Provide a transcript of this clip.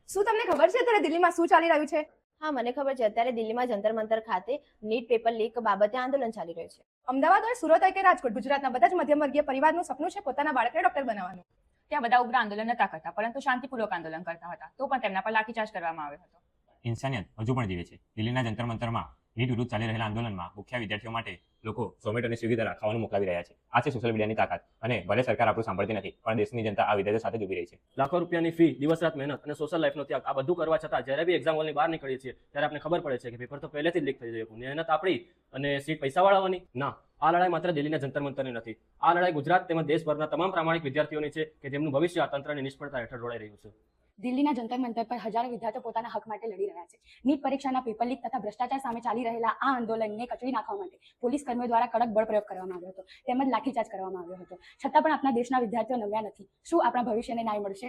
શું તમને ખબર છે અત્યારે દિલ્હીમાં શું ચાલી રહ્યું છે? હા, મને ખબર છે. અત્યારે દિલ્હીમાં જંતર મંતર ખાતે નીટ પેપર લીક બાબતે આંદોલન ચાલી રહ્યું છે. અમદાવાદ હોય, સુરત હોય કે રાજકોટ, ગુજરાતના બધા જ મધ્યમ વર્ગીય પરિવારનું સપનું છે પોતાના બાળકને ડોક્ટર બનાવવાનું. ત્યાં બધા ઉગ્ર આંદોલન નતા કરતા, પરંતુ શાંતિપૂર્વક આંદોલન કરતા હતા. તો પણ તેમના પર લાઠીચાર્જ કરવામાં આવ્યો હતો. ઇન્સાનિયત હજુ પણ જીવે છે. દિલ્હીના જંતર મંતરમાં નીટ વિરુદ્ધ ચાલી રહેલા આંદોલનમાં ભૂખ્યા વિદ્યાર્થીઓ માટે લોકો ઝોમેટો અને સ્વિગી દ્વારા ખાવાનું મોકલાવી રહ્યા છે. આ છે સોશિયલ મીડિયાની તાકાત. અને ભલે સરકાર આપણું સાંભળતી નથી, પણ દેશની જનતા આ વિદ્યાર્થીઓ સાથે જ ઉભી રહી છે. લાખો રૂપિયાની ફી, દિવસ રાત મહેનત અને સોશિયલ લાઈફનો ત્યાગ, આ બધું કરવા છતાં જ્યારે બી એક્ઝામ હોલની બહાર નીકળીએ છીએ ત્યારે આપણે ખબર પડે છે કે પેપર તો પહેલેથી જ લીક થઈ ગયું. મહેનત આપણી અને સીટ પૈસાવાળાઓની ના. આ લડાઈ માત્ર દિલ્હીના જંતર મંતરની નથી. આ લડાઈ ગુજરાત તેમજ દેશભરના તમામ પ્રામાણિક વિદ્યાર્થીઓની છે કે જેમનું ભવિષ્ય આ તંત્રની નિષ્ફળતા હેઠળ રોડાઈ રહ્યું છે. દિલ્હીના જંતર મંતર પર હજારો વિદ્યાર્થીઓ પોતાના હક માટે લડી રહ્યા છે. નીટ પરીક્ષાના પેપર લીક તથા ભ્રષ્ટાચાર સામે ચાલી રહેલા આ આંદોલનને કચડી નાખવા માટે પોલીસ કર્મીઓ દ્વારા કડક બળ પ્રયોગ કરવામાં આવ્યો હતો, તેમજ લાઠીચાર્જ કરવામાં આવ્યો હતો. છતાં પણ આપણા દેશના વિદ્યાર્થીઓ નમ્યા નથી. શું આપણા ભવિષ્યને ન્યાય મળશે?